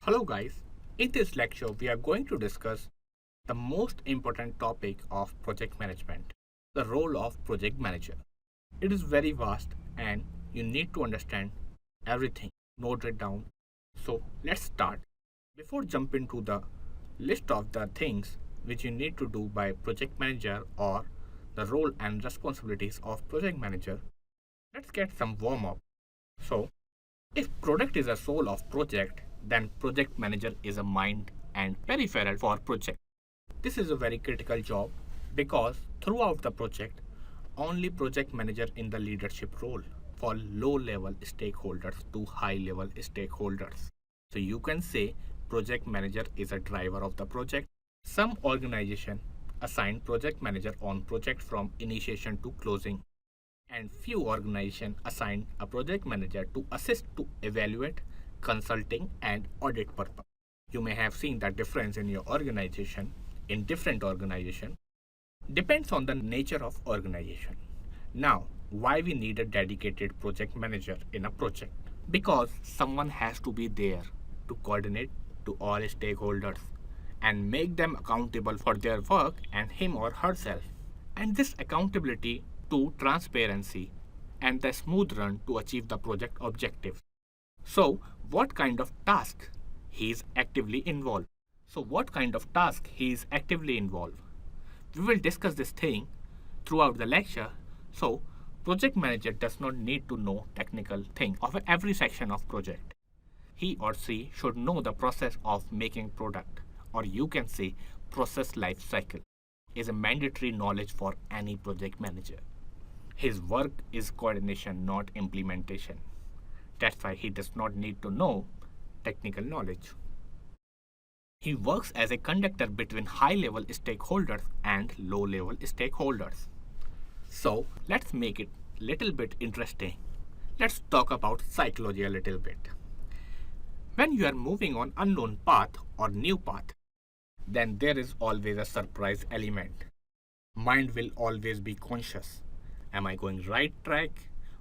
Hello guys, in this lecture we are going to discuss the most important topic of project management, the role of project manager. It is very vast and you need to understand everything, note it down. So let's start. Before jumping to the list of the things which you need to do by project manager or the role and responsibilities of project manager, let's get some warm up. So if product is a soul of project, then project manager is a mind and peripheral for project. This is a very critical job because throughout the project, only project manager in the leadership role for low level stakeholders to high level stakeholders. So you can say project manager is a driver of the project. Some organization assign project manager on project from initiation to closing, and few organizations assign a project manager to assist to evaluate, consulting and audit purpose. You may have seen that difference in your organization in different organization depends on the nature of organization. Now, why we need a dedicated project manager in a project? Because someone has to be there to coordinate to all stakeholders and make them accountable for their work and him or herself. And this accountability to transparency and the smooth run to achieve the project objectives. So, what kind of task he is actively involved? So, what kind of task he is actively involved? We will discuss this thing throughout the lecture. So, project manager does not need to know technical thing of every section of project. He or she should know the process of making product, or you can say process life cycle is a mandatory knowledge for any project manager. His work is coordination, not implementation. That's why he does not need to know technical knowledge. He works as a conductor between high-level stakeholders and low-level stakeholders. So let's make it a little bit interesting. Let's talk about psychology a little bit. When you are moving on unknown path or new path, then there is always a surprise element. Mind will always be conscious. Am I going right track?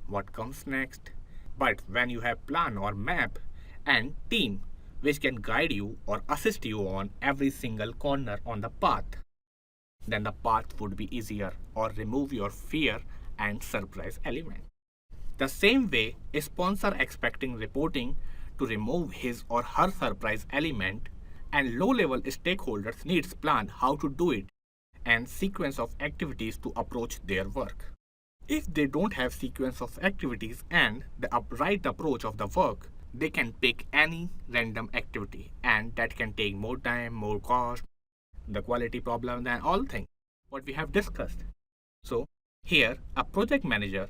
What comes next? But when you have plan or map and team which can guide you or assist you on every single corner on the path, then the path would be easier or remove your fear and surprise element. The same way, a sponsor expecting reporting to remove his or her surprise element, and low-level stakeholders needs plan how to do it and sequence of activities to approach their work. If they don't have sequence of activities and the right approach of the work, they can pick any random activity and that can take more time, more cost, the quality problem than all things what we have discussed. So here a project manager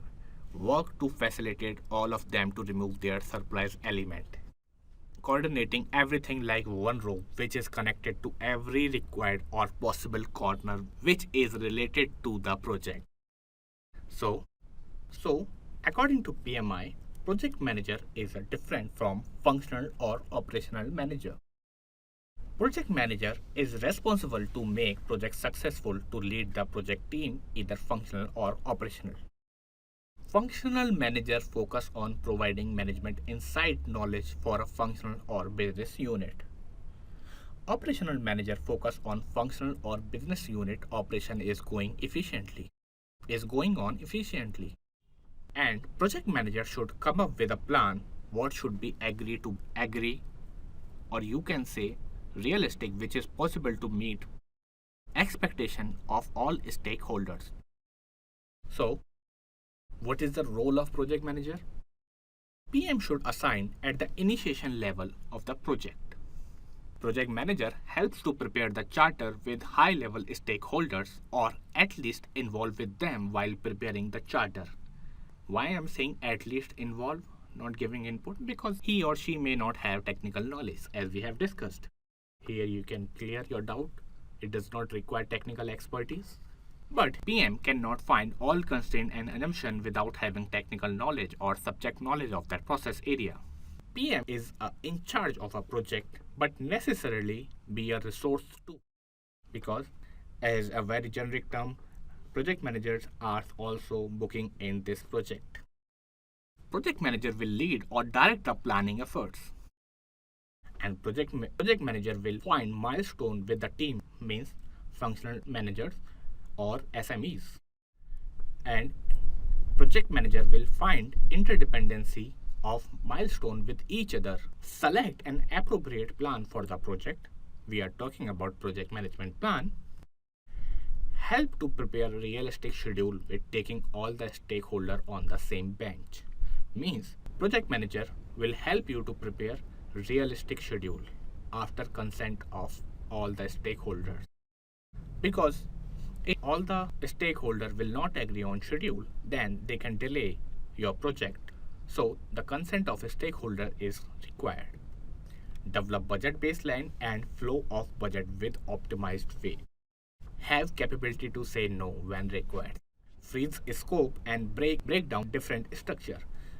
work to facilitate all of them to remove their surprise element, coordinating everything like one rope which is connected to every required or possible corner which is related to the project. So according to PMI, project manager is different from functional or operational manager. Project manager is responsible to make project successful to lead the project team, either functional or operational. Functional manager focus on providing management insight knowledge for a functional or business unit. Operational manager focus on functional or business unit operation is going on efficiently. And project manager should come up with a plan what should be agree or you can say realistic which is possible to meet expectation of all stakeholders. So what is the role of project manager? PM should assign at the initiation level of the project. Project manager helps to prepare the charter with high-level stakeholders or at least involve with them while preparing the charter. Why I'm saying at least involve, not giving input? Because he or she may not have technical knowledge as we have discussed. Here you can clear your doubt. It does not require technical expertise. But PM cannot find all constraint and assumption without having technical knowledge or subject knowledge of that process area. PM is in charge of a project but necessarily be a resource too, because as a very generic term, project managers are also booking in this project. Project manager will lead or direct the planning efforts And project manager will find milestone with the team, means functional managers or SMEs. And project manager will find interdependency of milestone with each other, select an appropriate plan for the project. We are talking about project management plan. Help to prepare a realistic schedule with taking all the stakeholder on the same bench. Means project manager will help you to prepare realistic schedule after consent of all the stakeholders. Because if all the stakeholder will not agree on schedule, then they can delay your project. So the consent of a stakeholder is required. Develop budget baseline and flow of budget with optimized way. Have capability to say no when required. Freeze scope and break down different structure.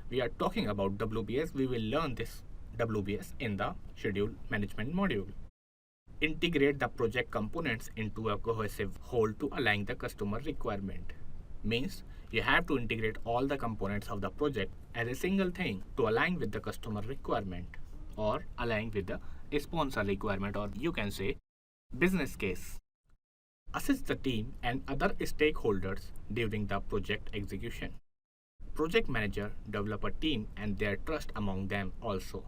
We are talking about WBS. We will learn this WBS in the schedule management module. Integrate the project components into a cohesive whole to align the customer requirement. Means you have to integrate all the components of the project as a single thing to align with the customer requirement or align with the sponsor requirement, or you can say business case. Assist the team and other stakeholders during the project execution. Project manager develop a team and their trust among them also.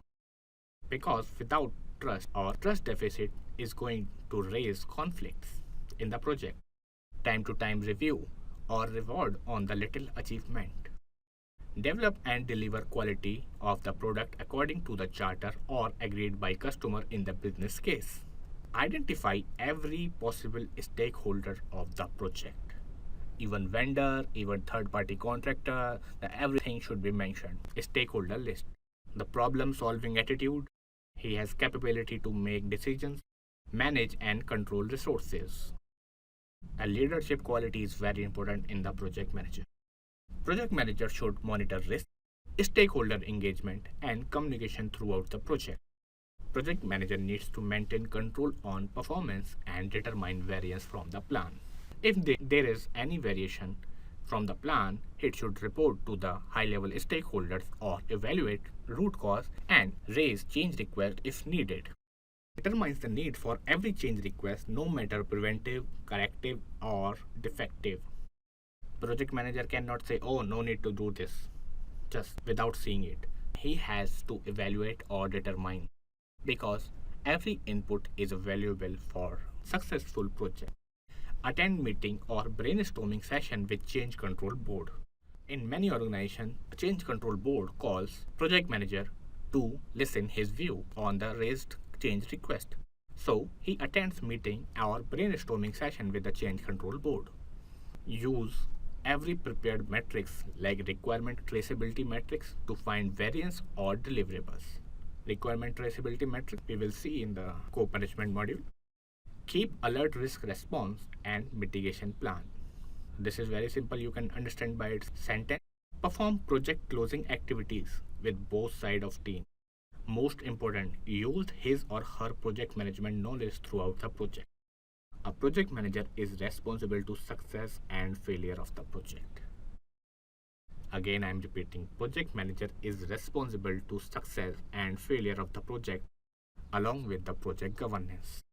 Because without trust or trust deficit is going to raise conflicts in the project. Time to time review or reward on the little achievement. Develop and deliver quality of the product according to the charter or agreed by customer in the business case. Identify every possible stakeholder of the project. Even vendor, even third-party contractor, everything should be mentioned. A stakeholder list. The problem-solving attitude. He has capability to make decisions, manage and control resources. A leadership quality is very important in the project manager. Project manager should monitor risk, stakeholder engagement, and communication throughout the project. Project manager needs to maintain control on performance and determine variance from the plan. If there is any variation from the plan, it should report to the high-level stakeholders or evaluate root cause and raise change request if needed. Determines the need for every change request, no matter preventive, corrective, or defective. Project manager cannot say, oh, no need to do this, just without seeing it. He has to evaluate or determine, because every input is valuable for successful project. Attend meeting or brainstorming session with change control board. In many organizations, change control board calls project manager to listen his view on the raised change request. So he attends meeting or brainstorming session with the change control board. Use every prepared metrics like requirement traceability metrics to find variance or deliverables. Requirement traceability metric we will see in the co-management module. Keep alert risk response and mitigation plan. This is very simple, you can understand by its sentence. Perform project closing activities with both sides of team. Most important, use his or her project management knowledge throughout the project. A project manager is responsible to success and failure of the project. Again, I am repeating, project manager is responsible to success and failure of the project along with the project governance.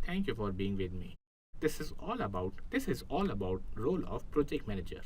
Thank you for being with me. This is all about role of project manager.